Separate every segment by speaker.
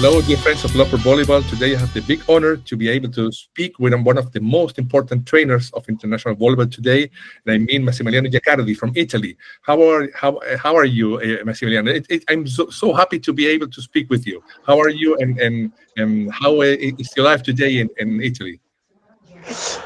Speaker 1: Hello, dear friends of Love for Volleyball. Today I have the big honor to be able to speak with one of the most important trainers of international volleyball today, and I mean Massimiliano Giaccardi from Italy. How are you, Massimiliano? I'm so happy to be able to speak with you. How are you, and how is your life today in Italy?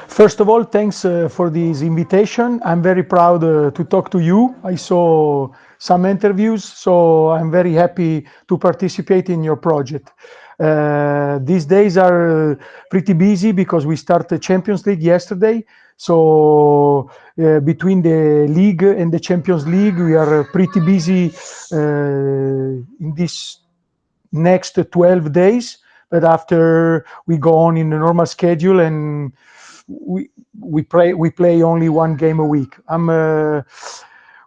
Speaker 2: First of all, thanks for this invitation. I'm very proud to talk to you. I saw some interviews, so I'm very happy to participate in your project. These days are pretty busy because we started the Champions League yesterday. So between the league and the Champions League, we are pretty busy in this next 12 days. But after we go on in the normal schedule and we play only one game a week.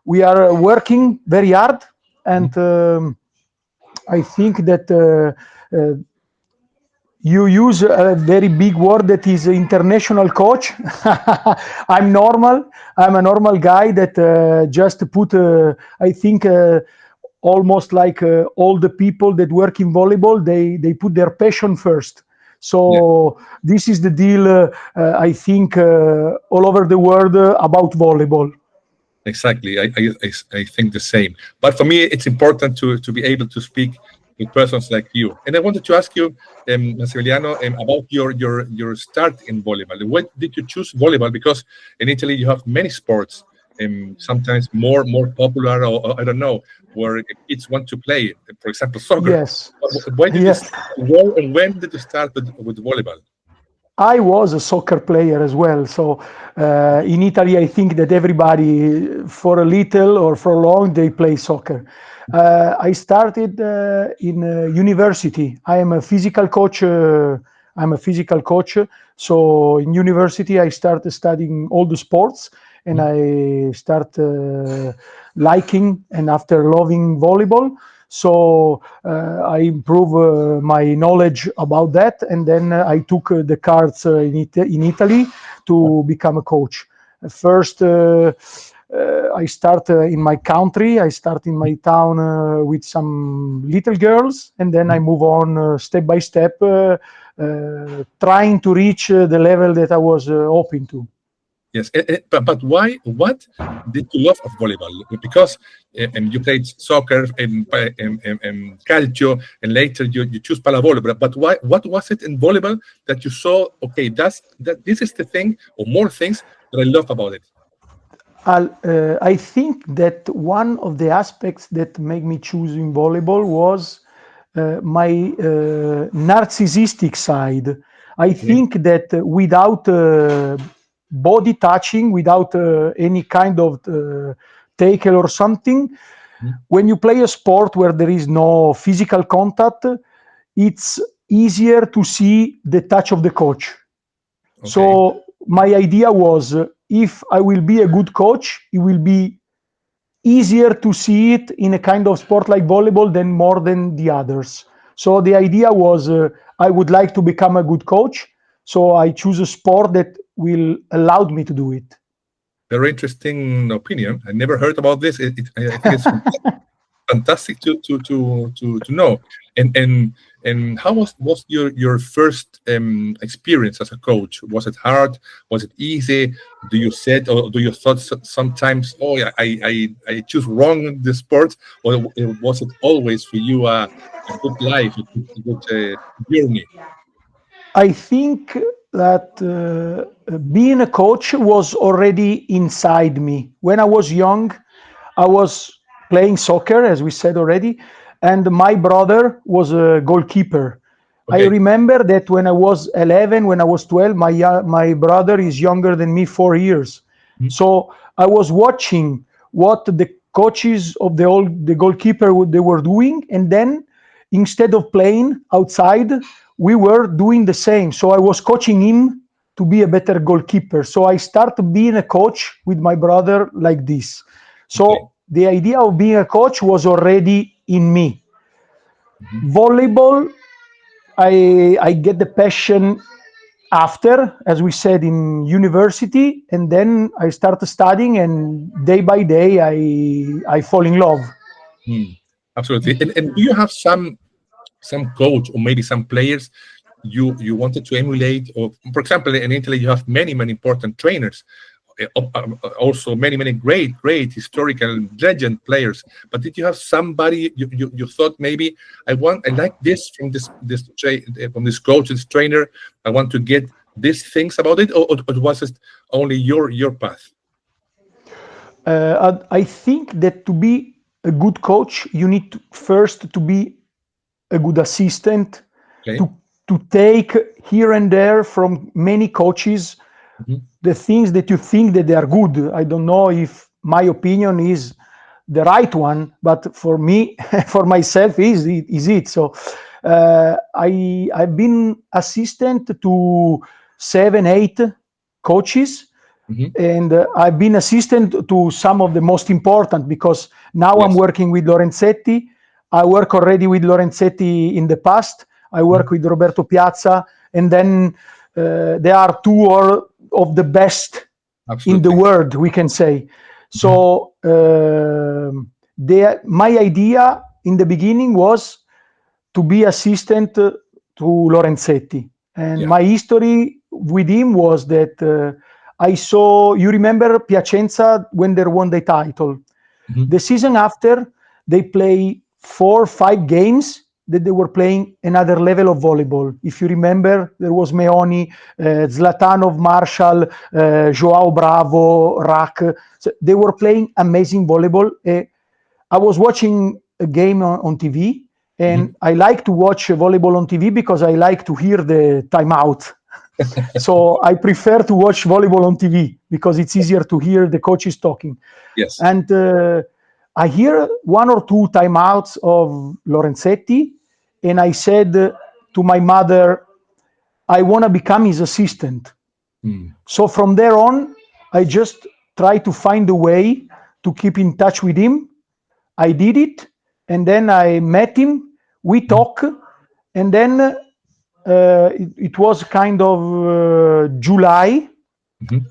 Speaker 2: We are working very hard, and I think that you use a very big word that is international coach. I'm normal. I'm a normal guy that just put, I think, almost like all the people that work in volleyball, they put their passion first. So this is the deal, I think, all over the world about volleyball.
Speaker 1: Exactly. I think the same. But for me, it's important to be able to speak with persons like you. And I wanted to ask you, Massimiliano, about your start in volleyball. When did you choose volleyball? Because in Italy you have many sports, sometimes more popular, or I don't know, where kids want to play. For example, soccer.
Speaker 2: Yes.
Speaker 1: Why did
Speaker 2: Yes.
Speaker 1: where and when did you start with volleyball?
Speaker 2: I was a soccer player as well. So in Italy, I think that everybody, for a little or for long, they play soccer. I started in university. I am a physical coach. I'm a physical coach. So in university, I started studying all the sports, and I start liking and after loving volleyball. So I improve my knowledge about that, and then I took the cards in Italy to become a coach. First, I start in my country. I start in my town with some little girls, and then I move on step by step, trying to reach the level that I was hoping to.
Speaker 1: Yes, but why? What did you love of volleyball? Because you played soccer and calcio, and later you choose pallavolo. But why? What was it in volleyball that you saw? Okay, that this is the thing, or more things that I love about it.
Speaker 2: I think that one of the aspects that made me choosing volleyball was my narcissistic side. I
Speaker 1: Okay.
Speaker 2: think that without body touching, without any kind of tackle or something,
Speaker 1: Mhm.
Speaker 2: when you play a sport where there is no physical contact, it's easier to see the touch of the coach.
Speaker 1: Okay.
Speaker 2: So my idea was if I will be a good coach, it will be easier to see it in a kind of sport like volleyball than more than the others. So the idea was I would like to become a good coach. So I choose a sport that will allow me to do it.
Speaker 1: Very interesting opinion. I never heard about this. I think it's fantastic to know. And how was your first experience as a coach? Was it hard? Was it easy? Do you said, or do you thought sometimes, oh yeah, I choose wrong the sport, or was it always for you a good life, a good journey?
Speaker 2: I think that being a coach was already inside me. When I was young, I was playing soccer, as we said already, and my brother was a goalkeeper. I
Speaker 1: Okay.
Speaker 2: remember that when I was 11, when I was 12, my brother is younger than me 4 years.
Speaker 1: Mhm.
Speaker 2: So I was watching what the coaches of the goalkeeper they were doing, and then instead of playing outside, we were doing the same. So I was coaching him to be a better goalkeeper. So I started being a coach with my brother like this.
Speaker 1: Okay.
Speaker 2: So the idea of being a coach was already in me.
Speaker 1: Mhm.
Speaker 2: Volleyball, I get the passion after, as we said, in university, and then I started studying, and day by day I fall in love.
Speaker 1: Hmm. Absolutely. And do you have some some coach or maybe some players you wanted to emulate? Or, for example, in Italy, you have many important trainers, also many great historical legend players. But did you have somebody you thought, maybe I like this from from this coach, this trainer, I want to get these things about it, or was it only your path?
Speaker 2: I think that to be a good coach, you need first to be a good assistant,
Speaker 1: Okay.
Speaker 2: to take here and there from many coaches the things that you think that they are good. I don't know if my opinion is the right one, but for me, for myself, is it. So I've been assistant to 7-8 coaches. And I've been assistant to some of the most important, because now I'm working with Lorenzetti. I work already with Lorenzetti in the past. I work with Roberto Piazza, and then there are two of the best in the world, we can say. So my idea in the beginning was to be assistant to Lorenzetti, and my history with him was that I saw, you remember Piacenza when they won the title? The season after, they play 4 or 5 games that they were playing another level of volleyball. If you remember, there was Meoni, Zlatanov, Marshall, Joao Bravo, Rack. So they were playing amazing volleyball. I was watching a game on TV, and I like to watch volleyball on TV because I like to hear the timeout. So I prefer to watch volleyball on TV because it's easier to hear the coaches talking.
Speaker 1: Yes.
Speaker 2: And I hear 1 or 2 timeouts of Lorenzetti, and I said to my mother, I want to become his assistant. So from there on, I just try to find a way to keep in touch with him. I did it, and then I met him. We talk, and then it was kind of July.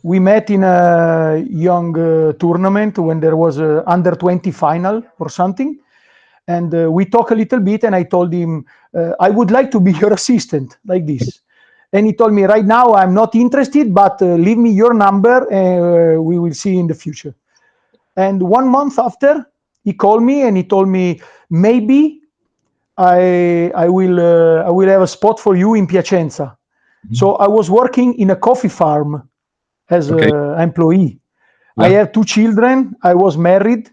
Speaker 2: We met in a young tournament when there was a under 20 final or something, and we talked a little bit, and I told him I would like to be your assistant, like this. And he told me, right now I'm not interested, but leave me your number and we will see in the future. And 1 month after, he called me and he told me, maybe I will have a spot for you in Piacenza. So I was working in a coffee farm as an employee. I have 2 children. I was married.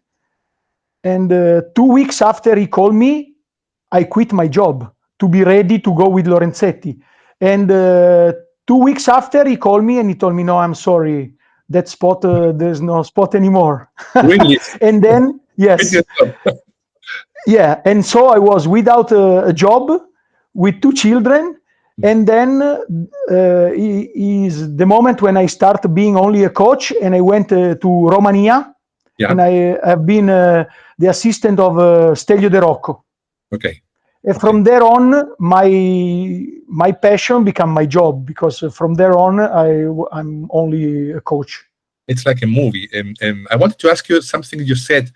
Speaker 2: And 2 weeks after he called me, I quit my job to be ready to go with Lorenzetti. And 2 weeks after he called me and he told me, no, I'm sorry, that spot, there's no spot anymore.
Speaker 1: Really?
Speaker 2: And then, yes. Yeah, and so I was without a job with 2 children, and then is the moment when I start being only a coach, and I went to Romania, and I have been the assistant of Stelio De Rocco.
Speaker 1: Okay.
Speaker 2: And from there on, my passion became my job, because from there on, I'm only a coach.
Speaker 1: It's like a movie. I wanted to ask you something you said.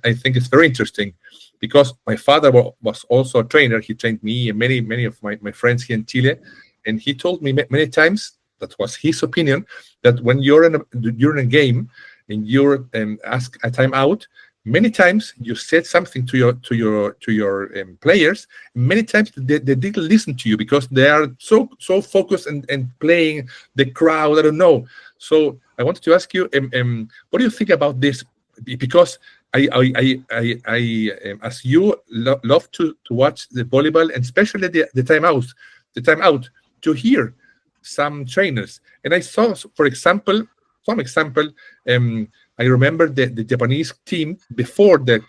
Speaker 1: I think it's very interesting, because my father was also a trainer. He trained me and many of my friends here in Chile, and he told me many times, that was his opinion, that when you're in a game and you're asked a timeout, many times you said something to your players. Many times they didn't listen to you because they are so focused and playing the crowd. I don't know. So I wanted to ask you, what do you think about this? Because I as you love to watch the volleyball, and especially the timeout, to hear some trainers. And I saw, for example, some example. I remember the Japanese team before the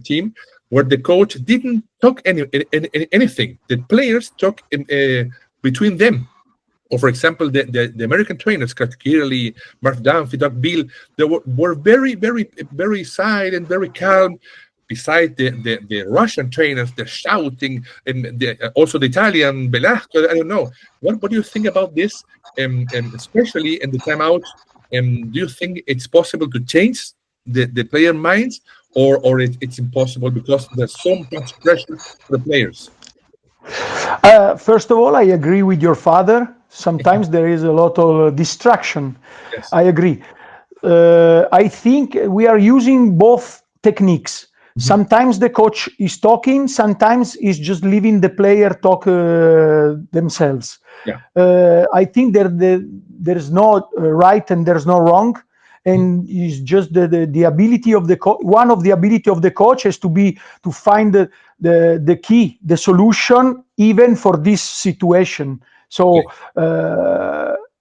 Speaker 1: team, where the coach didn't talk anything. The players talk between them. Or, for example, the American trainers, clearly Mark Dunphy, Doug Bill, they were very, very, very silent and very calm. Beside the Russian trainers, they're shouting, and also the Italian, Velasco, I don't know. What do you think about this, especially in the timeout? Do you think it's possible to change the player minds, or it's impossible because there's so much pressure for the players?
Speaker 2: First of all, I agree with your father. Sometimes there is a lot of distraction.
Speaker 1: Yes.
Speaker 2: I agree. I think we are using both techniques. Sometimes the coach is talking, sometimes he's just leaving the player talk themselves.
Speaker 1: Yeah.
Speaker 2: I think there's no right and there's no wrong, and it's just the ability of one of the ability of the coach is to find the key, the solution, even for this situation. So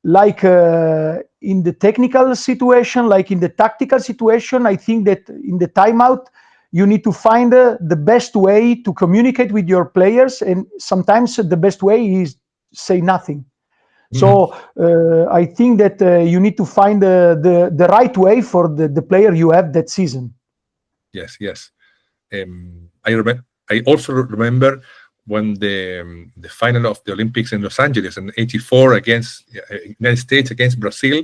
Speaker 2: like in the technical situation, like in the tactical situation, I think that in the timeout you need to find the best way to communicate with your players, and sometimes the best way is say nothing. So I think that you need to find the right way for the player you have that season.
Speaker 1: Yes, yes. I also remember when the final of the Olympics in Los Angeles in '84 against United States against Brazil.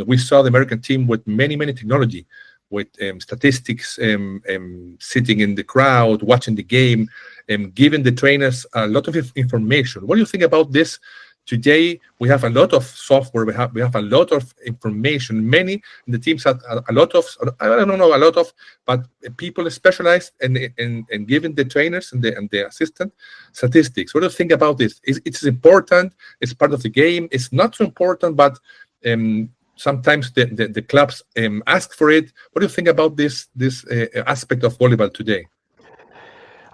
Speaker 1: We saw the American team with many technology, with statistics, sitting in the crowd, watching the game, giving the trainers a lot of information. What do you think about this? Today we have a lot of software. We have a lot of information. Many the teams have a lot of, I don't know, a lot of, but people specialized in giving the trainers and the assistant statistics. What do you think about this? It's important. It's part of the game. It's not so important, but sometimes the clubs ask for it. What do you think about this aspect of volleyball today?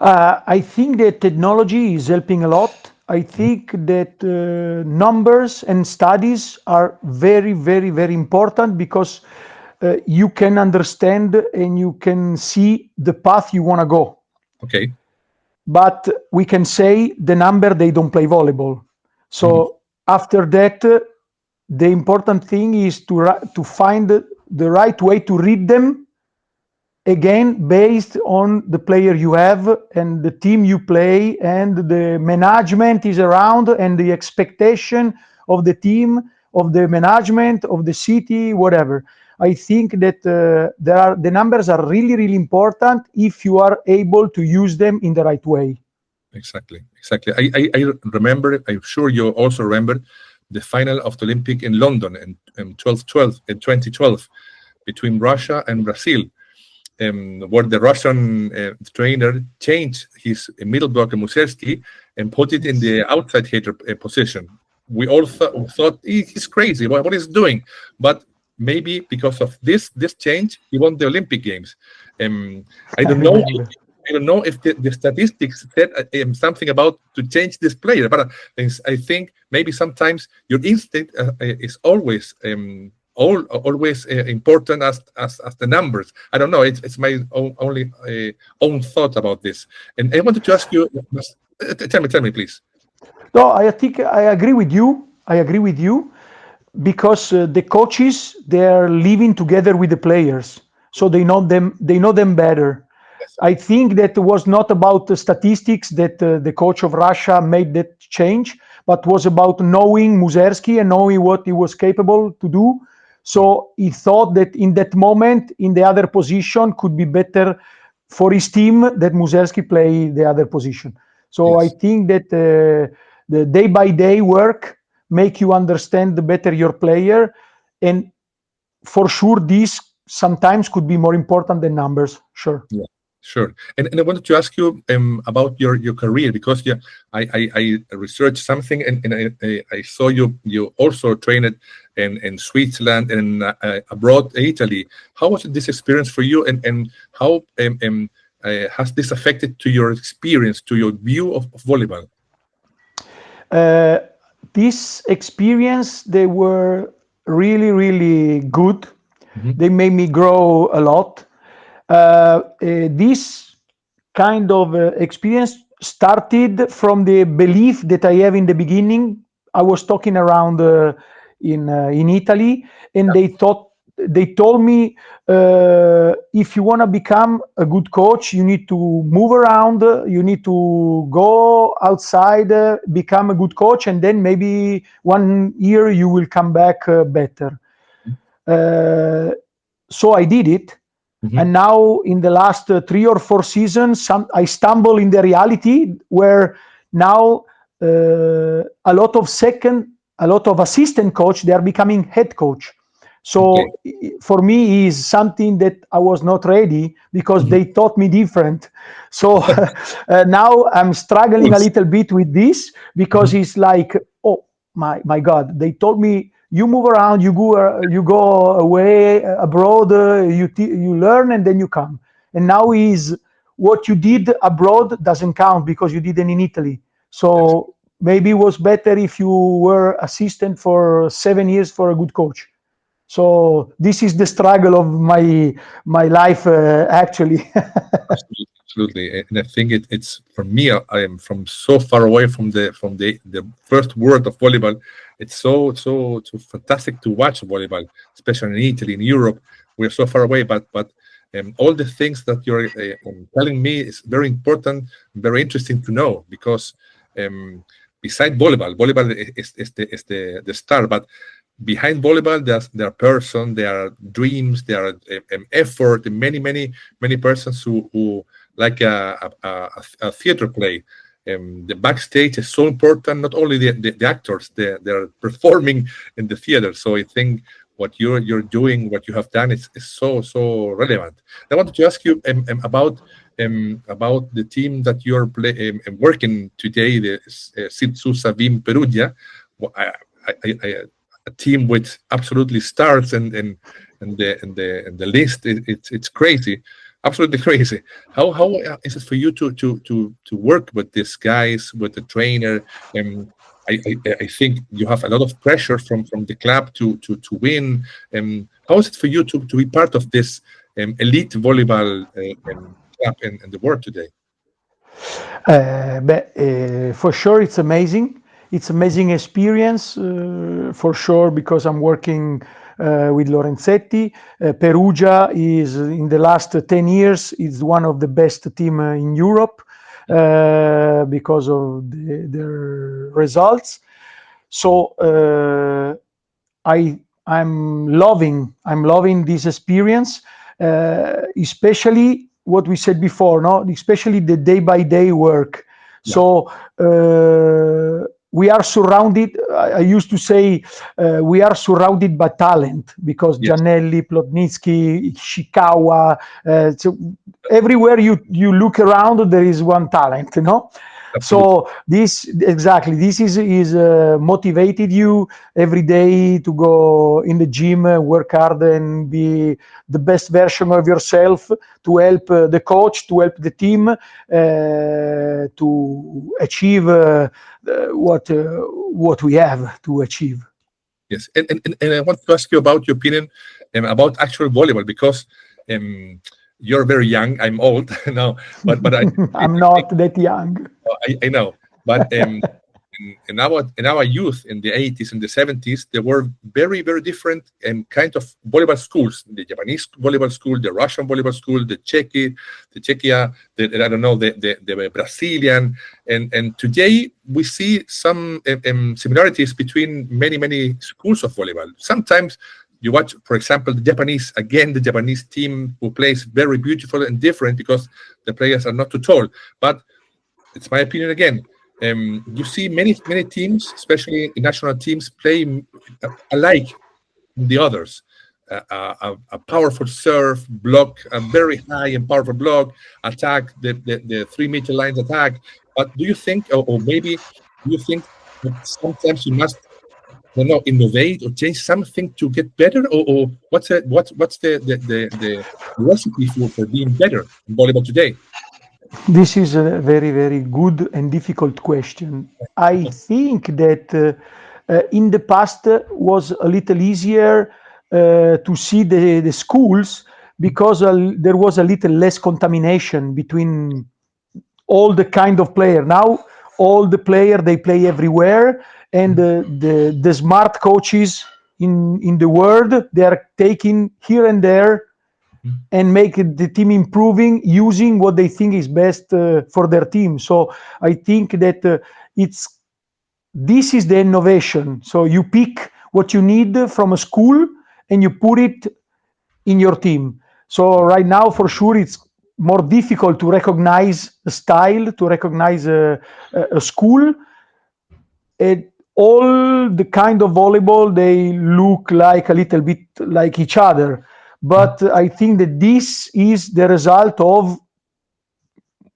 Speaker 2: I think that technology is helping a lot. I think that numbers and studies are very important, because you can understand and you can see the path you want to go.
Speaker 1: Okay.
Speaker 2: But we can say the number, they don't play volleyball. So after that, the important thing is to find the right way to read them, again based on the player you have and the team you play and the management is around and the expectation of the team, of the management, of the city, whatever. I think that the numbers are really important if you are able to use them in the right way.
Speaker 1: Exactly. I remember, I'm sure you also remember the final of the Olympic in London in 2012 between Russia and Brazil, where the Russian trainer changed his middle blocker Musevsky and put it in the outside hitter position. We all thought he's crazy. What is he doing? But maybe because of this change, he won the Olympic Games. I don't know. I don't know if the statistics said something about to change this player, but I think maybe sometimes your instinct is always always important as the numbers. I don't know. It's my own thought about this. And I wanted to ask you. Tell me, please.
Speaker 2: No, I think I agree with you. Because the coaches, they are living together with the players, so they know them. They know them better.
Speaker 1: Yes.
Speaker 2: I think that was not about the statistics that the coach of Russia made that change, but was about knowing Musevsky and knowing what he was capable to do. So he thought that in that moment, in the other position, could be better for his team that Musevsky play the other position. So
Speaker 1: Yes.
Speaker 2: I think that the day by day work make you understand better your player, and for sure this sometimes could be more important than numbers. Sure.
Speaker 1: Yeah, sure. And I wanted to ask you about your career, because I researched something and I saw you also trained in Switzerland and abroad Italy. How was this experience for you, and how has this affected to your experience, to your view of volleyball?
Speaker 2: This experience, they were really good. They made me grow a lot. This kind of experience started from the belief that I have in the beginning. I was talking around in Italy, and they told me, if you want to become a good coach, you need to move around, you need to go outside, become a good coach, and then maybe 1 year you will come back better. So I did it. And now in the last 3 or 4 seasons, I stumble in the reality where now a lot of assistant coach, they are becoming head coach. So for me is something that I was not ready because they taught me different. So now I'm struggling a little bit with this because it's like, oh my God, they told me you move around, you go away abroad, you learn and then you come. And now is what you did abroad doesn't count because you didn't in Italy. So maybe it was better if you were assistant for 7 years for a good coach. So this is the struggle of my life, actually.
Speaker 1: Absolutely, and I think it's for me. I am from so far away from the first word of volleyball. It's so fantastic to watch volleyball, especially in Italy, in Europe. We're so far away, but all the things that you're telling me is very important, very interesting to know because beside volleyball is the star, but behind volleyball, there are persons, there are dreams, there are effort, and many persons who like a theater play. The backstage is so important. Not only the actors, they're performing in the theater. So I think what you're doing, what you have done, is so relevant. I wanted to ask you about the team that you're working today, the Susa Vim Perugia. A team with absolutely stars, and the list it's crazy, absolutely crazy. How is it for you to work with these guys, with the trainer? I think you have a lot of pressure from the club to win. How is it for you to be part of this elite volleyball club in the world today?
Speaker 2: For sure, it's amazing. It's amazing experience, for sure, because I'm working with Lorenzetti. Perugia is, in the last 10 years, is one of the best team in Europe because of their results. So I'm loving this experience, especially what we said before, no? Especially the day-by-day work. So we are surrounded. I used to say we are surrounded by talent because Giannelli, Plotnytskyi, Ishikawa. So everywhere you look around, there is one talent, you know. So this is motivated you every day to go in the gym, work hard, and be the best version of yourself to help the coach, to help the team to achieve what we have to achieve.
Speaker 1: Yes, and I want to ask you about your opinion about actual volleyball because you're very young. I'm old now, but
Speaker 2: I'm not that young.
Speaker 1: I know, but in our youth in the 80s and the 70s, there were very different kind of volleyball schools. The Japanese volleyball school, the Russian volleyball school, the Czechia, I don't know, the Brazilian, and today we see some similarities between many schools of volleyball. Sometimes you watch, for example, the Japanese team who plays very beautiful and different because the players are not too tall. But it's my opinion again. You see many teams, especially national teams, play alike the others. A powerful serve, block, a very high and powerful block, attack, the 3-meter lines attack. But do you think, or maybe do you think that sometimes you must, I don't know, innovate or change something to get better, or what's the recipe for being better in volleyball today?
Speaker 2: This is a very good and difficult question. I think that in the past was a little easier to see the schools because there was a little less contamination between all the kind of player. Now all the player, they play everywhere, and the smart coaches in the world, they are taking here and there and make the team improving using what they think is best for their team. So I think that this is the innovation. So you pick what you need from a school and you put it in your team. So right now, for sure, it's more difficult to recognize a style, to recognize a school. All the kind of volleyball, they look like a little bit like each other. But I think that this is the result of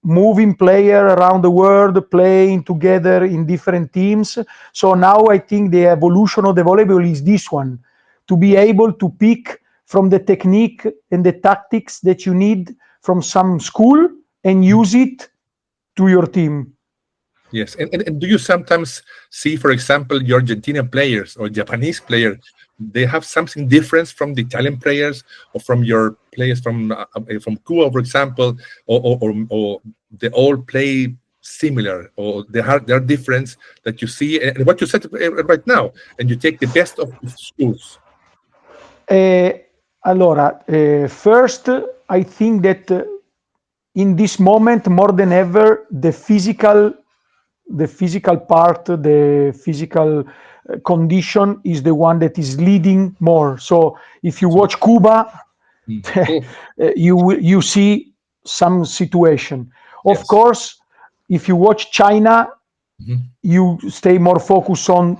Speaker 2: moving player around the world, playing together in different teams. So now I think the evolution of the volleyball is this one, to be able to pick from the technique and the tactics that you need from some school and use it to your team.
Speaker 1: Yes, and do you sometimes see, for example, your Argentinian players or Japanese players, they have something different from the Italian players or from your players from Cuba, for example, or they all play similar, or there are difference that you see, and what you said right now, and you take the best of the schools.
Speaker 2: Allora, first, I think that in this moment, more than ever, the physical part, the physical condition is the one that is leading more. So if you watch Cuba, you see some situation. Of course, if you watch China, you stay more focused on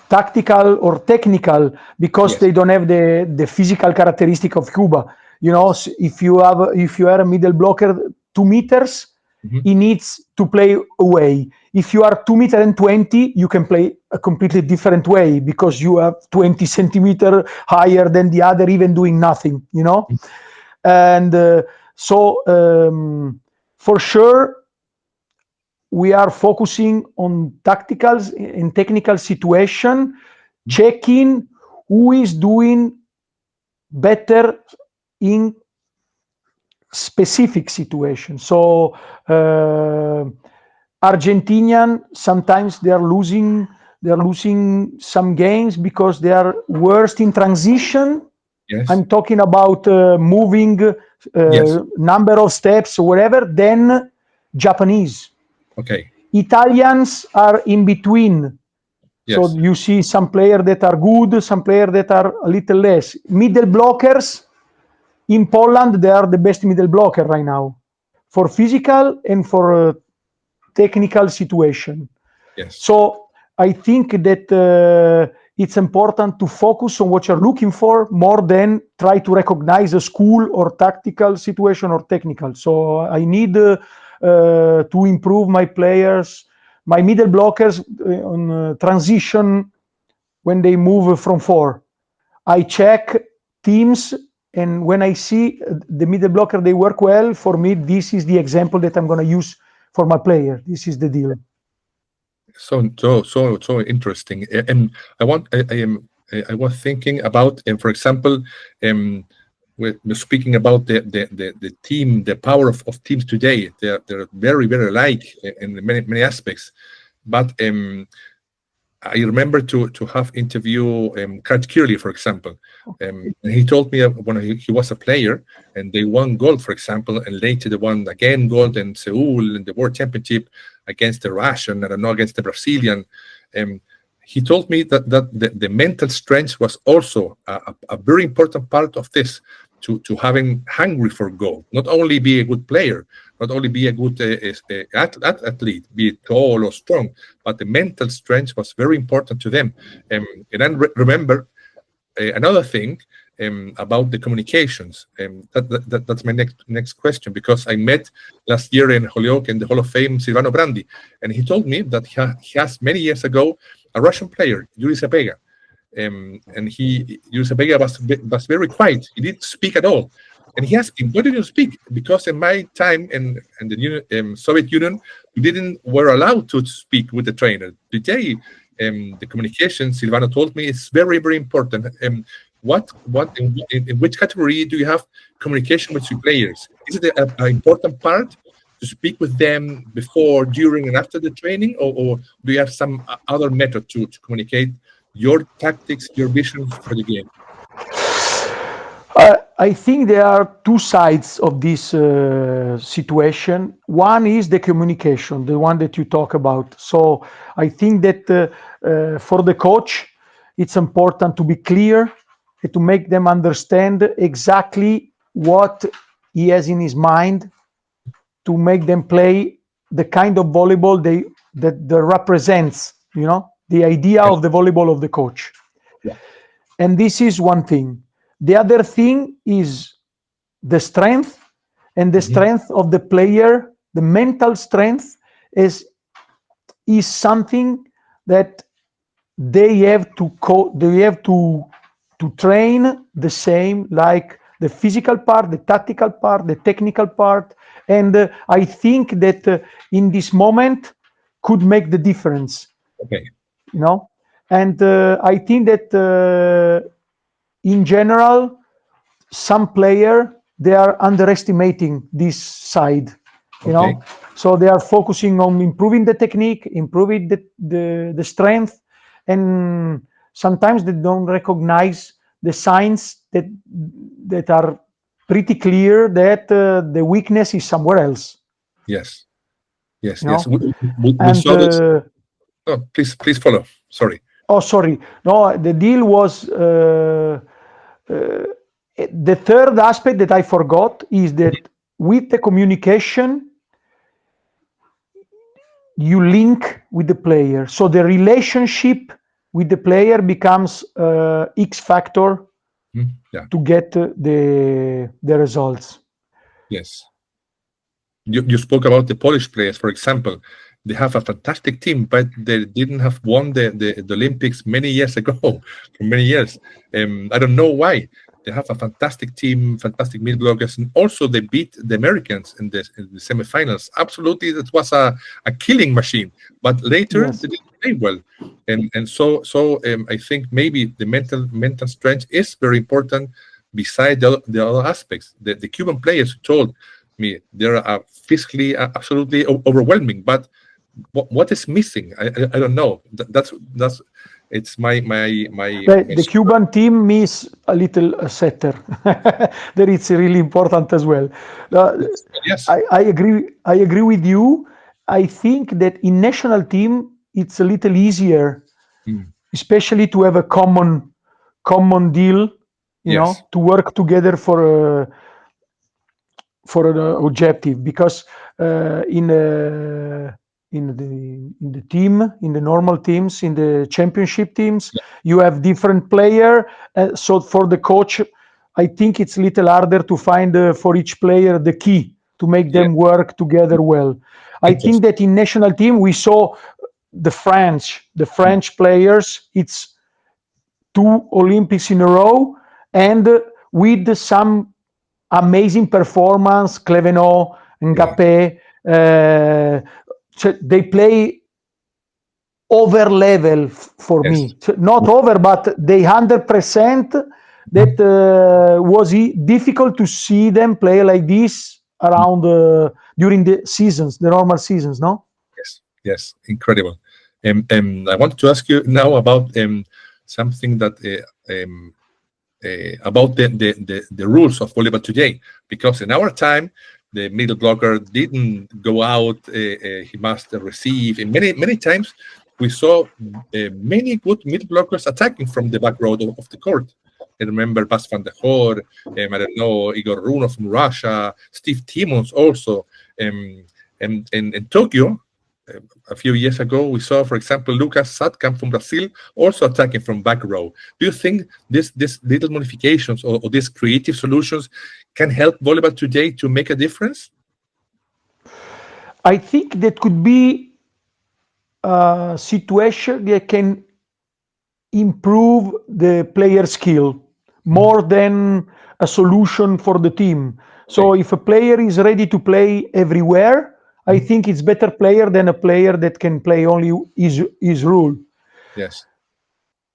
Speaker 2: tactical or technical because they don't have the physical characteristic of Cuba. You know, if you are a middle blocker 2 meters, he needs to play away. If you are 2.20 meters, you can play a completely different way because you are 20 centimeters higher than the other, even doing nothing, you know? And for sure, we are focusing on tactical and technical situation, checking who is doing better in specific situation. So Argentinian, sometimes they are losing some games because they are worst in transition. I'm talking about moving number of steps or whatever, then Japanese.
Speaker 1: Okay.
Speaker 2: Italians are in between. So you see some players that are good, some players that are a little less. Middle blockers, in Poland, they are the best middle blocker right now for physical and for technical situation. So I think that it's important to focus on what you're looking for more than try to recognize a school or tactical situation or technical. So I need to improve my players, my middle blockers on transition when they move from 4. I check teams, and when I see the middle blocker, they work well. For me, this is the example that I'm going to use for my player. This is the deal.
Speaker 1: So interesting. And I was thinking about, for example, we're speaking about the team, the power of teams today. They're very, very alike in many aspects. But I remember to have interview Kurt Kirley, for example. And he told me when he was a player and they won gold, for example, and later they won again gold in Seoul in the World Championship against the Russian, I don't know, against the Brazilian. He told me that the mental strength was also a very important part of this, to having hungry for gold. Not only be a good player, not only be a good athlete, be it tall or strong, but the mental strength was very important to them. And then remember another thing about the communications. That's my next question, because I met last year in Holyoke in the Hall of Fame Silvano Brandi, and he told me that he has many years ago a Russian player, Yuri Sapega. And Yuri Sapega was very quiet. He didn't speak at all. And he asked him, "Why did you speak?" Because in my time in the Soviet Union, we were allowed to speak with the trainer. Today, the communication, Silvano told me, is very, very important. In which category do you have communication with your players? Is it an important part to speak with them before, during, and after the training, or do you have some other method to communicate your tactics, your vision for the game?
Speaker 2: I think there are two sides of this situation. One is the communication, the one that you talk about. So I think that for the coach, it's important to be clear and to make them understand exactly what he has in his mind to make them play the kind of volleyball that represents, the idea of the volleyball of the coach.
Speaker 1: Yeah.
Speaker 2: And this is one thing. The other thing is the strength, and the strength of the player, the mental strength is something that they have to train the same, like the physical part, the tactical part, the technical part. And I think that in this moment could make the difference.
Speaker 1: Okay.
Speaker 2: And I think that in general, some player, they are underestimating this side, so they are focusing on improving the technique, improving the strength, and sometimes they don't recognize the signs that are pretty clear that the weakness is somewhere else.
Speaker 1: Yes. We
Speaker 2: And
Speaker 1: saw this. Oh, please follow. Sorry.
Speaker 2: Oh, sorry. No, the deal was the third aspect that I forgot is that with the communication, you link with the player. So the relationship with the player becomes X factor to get the results.
Speaker 1: Yes. You spoke about the Polish players, for example. They have a fantastic team, but they didn't have won the Olympics many years ago, for many years. I don't know why. They have a fantastic team, fantastic middle blockers, and also they beat the Americans in the semifinals. Absolutely, that was a killing machine. But later they didn't play well, and so I think maybe the mental strength is very important. Beside the other aspects, the Cuban players told me they are physically absolutely overwhelming, but what is missing? I don't know. That's it's my
Speaker 2: the Cuban team miss a little setter. That it's really important as well.
Speaker 1: Yes.
Speaker 2: I agree with you. I think that in national team it's a little easier, especially to have a common deal, to work together for an objective, because in the team, in the normal teams, in the championship teams, you have different player. So for the coach, I think it's a little harder to find for each player the key to make them work together well. I think that in national team we saw the French players. It's 2 Olympics in a row, and with some amazing performance, Clevenot, Ngape, they play over level for me. So not over, but they 100%. That was difficult to see them play like this around during the seasons, the normal seasons, no?
Speaker 1: Yes, incredible. I wanted to ask you now about something that about the rules of volleyball today, because in our time the middle blocker didn't go out; he must receive. And many times we saw many good middle blockers attacking from the back row of the court. I remember Bas van der Hoor, I don't know, Igor Runov from Russia, Steve Timmons also, and in Tokyo. A few years ago, we saw, for example, Lucas Satkamp from Brazil also attacking from back row. Do you think this little modifications or these creative solutions can help volleyball today to make a difference?
Speaker 2: I think that could be a situation that can improve the player skill more than a solution for the team. So if a player is ready to play everywhere, I think it's better player than a player that can play only his rule.
Speaker 1: Yes.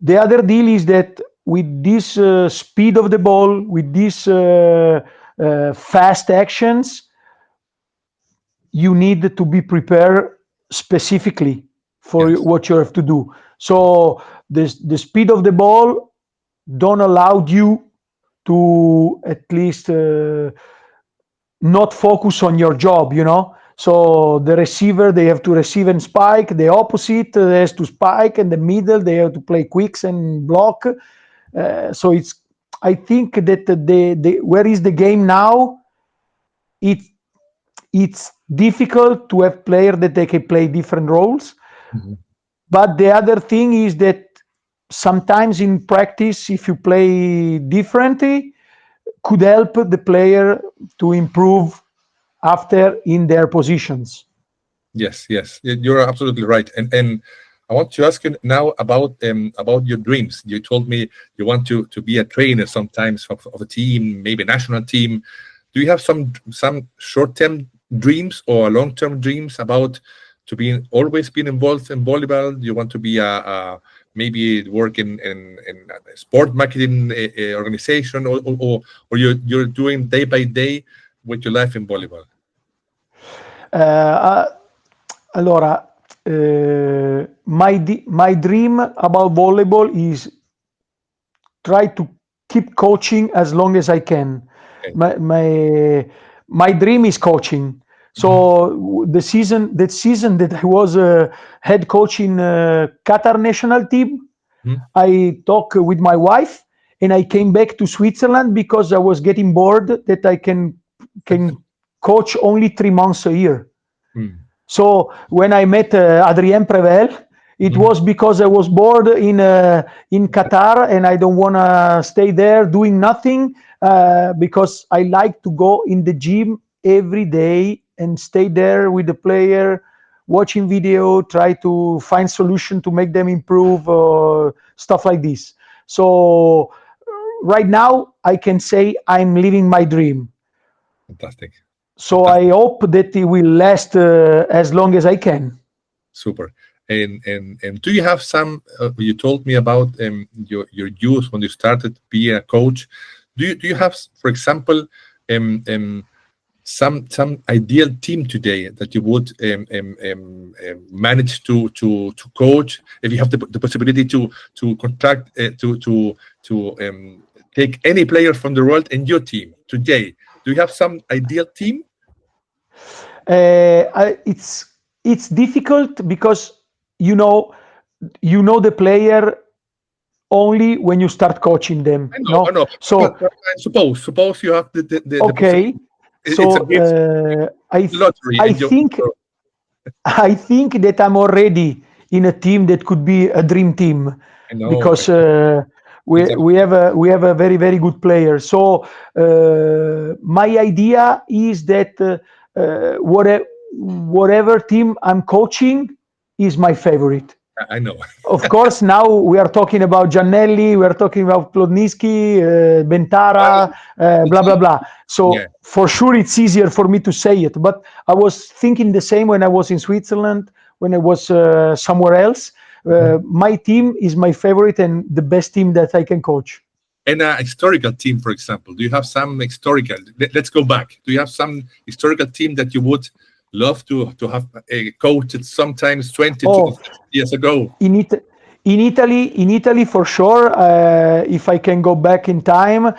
Speaker 2: The other deal is that with this speed of the ball, with these fast actions, you need to be prepared specifically for what you have to do. So the speed of the ball don't allow you to at least not focus on your job, So the receiver, they have to receive and spike. The opposite has to spike, and the middle, they have to play quicks and block. So I think that the where is the game now? It it's difficult to have players that they can play different roles. But the other thing is that sometimes in practice, if you play differently, could help the player to improve after in their positions.
Speaker 1: Yes, yes, you're absolutely right. And I want to ask you now about your dreams. You told me you want to be a trainer sometimes of a team, maybe a national team. Do you have some short-term dreams or long-term dreams about to be always being involved in volleyball? Do you want to be a maybe work in a sport marketing organization, or you're doing day by day with your life in volleyball?
Speaker 2: Allora, my dream about volleyball is try to keep coaching as long as I can.
Speaker 1: Okay.
Speaker 2: My dream is coaching. So the season that I was head coach in Qatar national team, I talked with my wife and I came back to Switzerland because I was getting bored that I can coach only 3 months a year. So when I met Adrien Prével, it was because I was bored in Qatar and I don't want to stay there doing nothing because I like to go in the gym every day and stay there with the player, watching video, try to find solution to make them improve, stuff like this. So right now I can say I'm living my dream.
Speaker 1: Fantastic.
Speaker 2: So I hope that it will last as long as I can.
Speaker 1: Super. And do you have some? You told me about your youth when you started being a coach. Do you have, for example, some ideal team today that you would manage to coach if you have the possibility to contract to take any player from the world in your team today? Do you have some ideal team?
Speaker 2: It's difficult because you know the player only when you start coaching them.
Speaker 1: I know.
Speaker 2: So
Speaker 1: but suppose you have the
Speaker 2: okay.
Speaker 1: it's
Speaker 2: So
Speaker 1: a gift, lottery.
Speaker 2: I think that I'm already in a team that could be a dream team
Speaker 1: I know.
Speaker 2: because we have a very very good player. So my idea is that whatever team I'm coaching is my favorite.
Speaker 1: I know.
Speaker 2: Of course, now we are talking about Giannelli, we are talking about Plotnytskyi, Bentara, blah blah blah. So for sure, it's easier for me to say it. But I was thinking the same when I was in Switzerland, when I was somewhere else. My team is my favorite and the best team that I can coach.
Speaker 1: And a historical team, for example, do you have some historical? Let's go back. Do you have some historical team that you would love to have coached sometimes 20 years ago?
Speaker 2: In Italy for sure. If I can go back in time,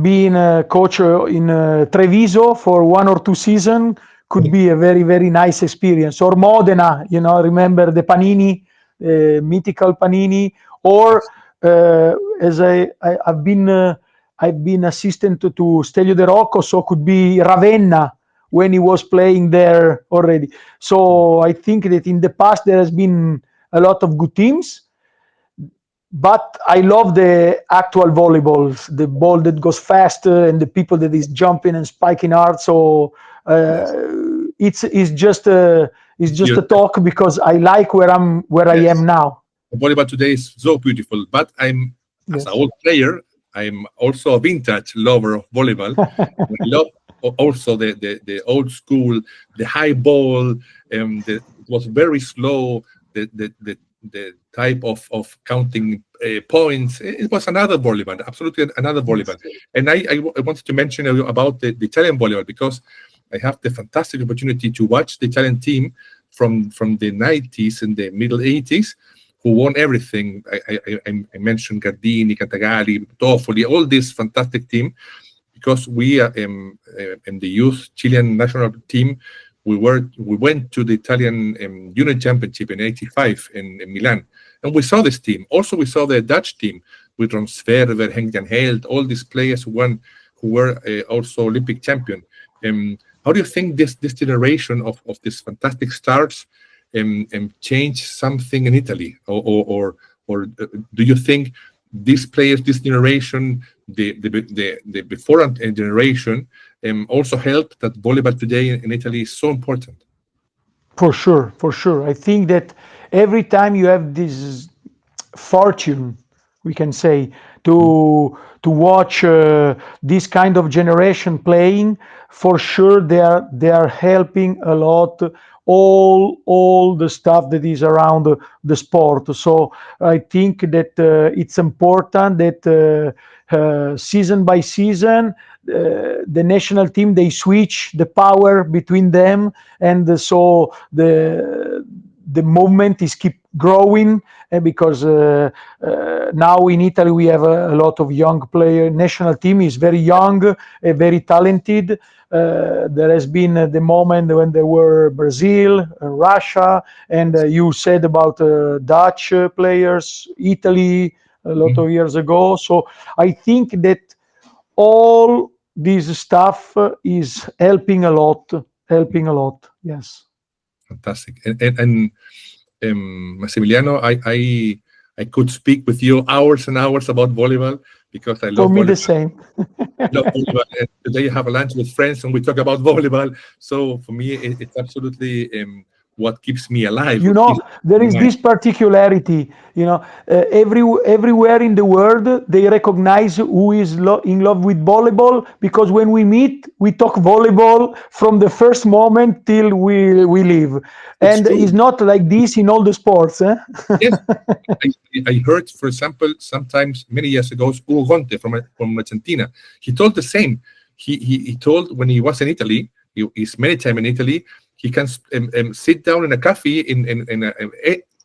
Speaker 2: being a coach in Treviso for 1 or 2 seasons could be a very very nice experience. Or Modena, remember the Panini, mythical Panini. Or as I've been assistant to Stelio De Rocco, so could be Ravenna when he was playing there already. So I think that in the past there has been a lot of good teams, but I love the actual volleyball, the ball that goes faster and the people that is jumping and spiking hard. So it's just a talk because I like where I am now.
Speaker 1: Volleyball today is so beautiful, but as an old player, I'm also a vintage lover of volleyball. I love also the old school, the high ball, it was very slow, the type of counting points. It was another volleyball, absolutely another volleyball. And I wanted to mention about the Italian volleyball because I have the fantastic opportunity to watch the Italian team from the 90s and the middle 80s, who won everything. I mentioned Gardini, Cantagalli, Toffoli, all this fantastic team, because we in the youth Chilean national team, we went to the Italian Junior Championship in '85 in Milan, and we saw this team. Also, we saw the Dutch team. with Ron Sverver, Henk Jan Helt, all these players who were also Olympic champion. How do you think this generation of these fantastic stars change something in Italy, or do you think these players, this generation, the before generation, also help that volleyball today in Italy is so important?
Speaker 2: For sure, for sure. I think that every time you have this fortune, we can say, to watch this kind of generation playing, for sure they are helping a lot all the stuff that is around the sport. So I think that it's important that season by season the national team, they switch the power between them, and so the movement is keep growing, because now in Italy we have a lot of young players. National team is very young, very talented. There has been the moment when there were Brazil, Russia, and you said about Dutch players, Italy a lot of years ago. So I think that all this stuff is helping a lot. Yes.
Speaker 1: Fantastic. And Massimiliano, I could speak with you hours and hours about volleyball, because I love
Speaker 2: For me,
Speaker 1: volleyball.
Speaker 2: the same.
Speaker 1: I love volleyball. And today you have a lunch with friends and we talk about volleyball. So for me, it's absolutely what keeps me alive.
Speaker 2: You know, there is this particularity, you know, everywhere in the world, they recognize who is in love with volleyball, because when we meet, we talk volleyball from the first moment till we leave. And it's not like this in all the sports. Eh?
Speaker 1: Yes, I heard, for example, sometimes many years ago, Hugo Gonte from Argentina. He told the same. He told when he was in Italy, he's many times in Italy, he can sit down in a cafe in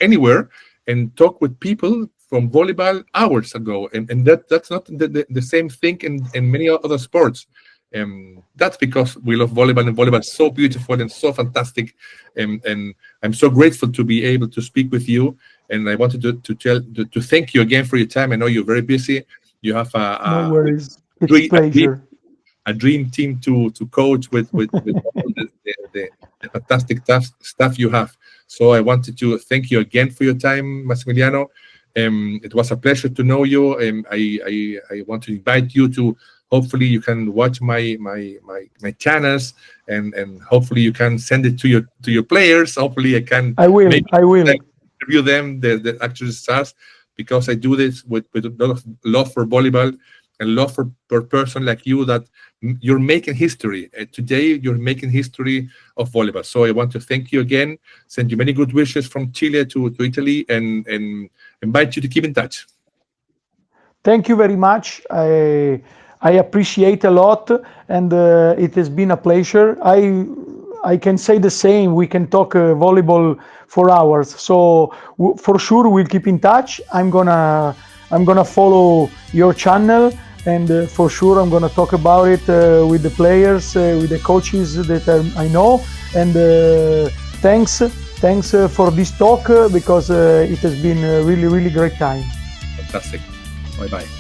Speaker 1: anywhere and talk with people from volleyball hours ago, and that's not the same thing in many other sports. That's because we love volleyball, and volleyball is so beautiful and so fantastic. And I'm so grateful to be able to speak with you. And I wanted to thank you again for your time. I know you're very busy. You have
Speaker 2: no worries. It's a pleasure.
Speaker 1: A dream team to coach with all the fantastic stuff you have. So I wanted to thank you again for your time, Massimiliano. It was a pleasure to know you. I want to invite you to, hopefully you can watch my channels, and hopefully you can send it to your players. Hopefully I will interview them, the actual stars, because I do this with a lot of love for volleyball and love for a person like you, that you're making history. Today you're making history of volleyball. So I want to thank you again, send you many good wishes from Chile to Italy, and invite you to keep in touch.
Speaker 2: Thank you very much. I appreciate a lot, and it has been a pleasure. I can say the same. We can talk volleyball for hours. So for sure we'll keep in touch. I'm gonna follow your channel, and for sure I'm gonna talk about it with the players, with the coaches that I know. And thanks for this talk, because it has been a really great time.
Speaker 1: Fantastic. Bye-bye.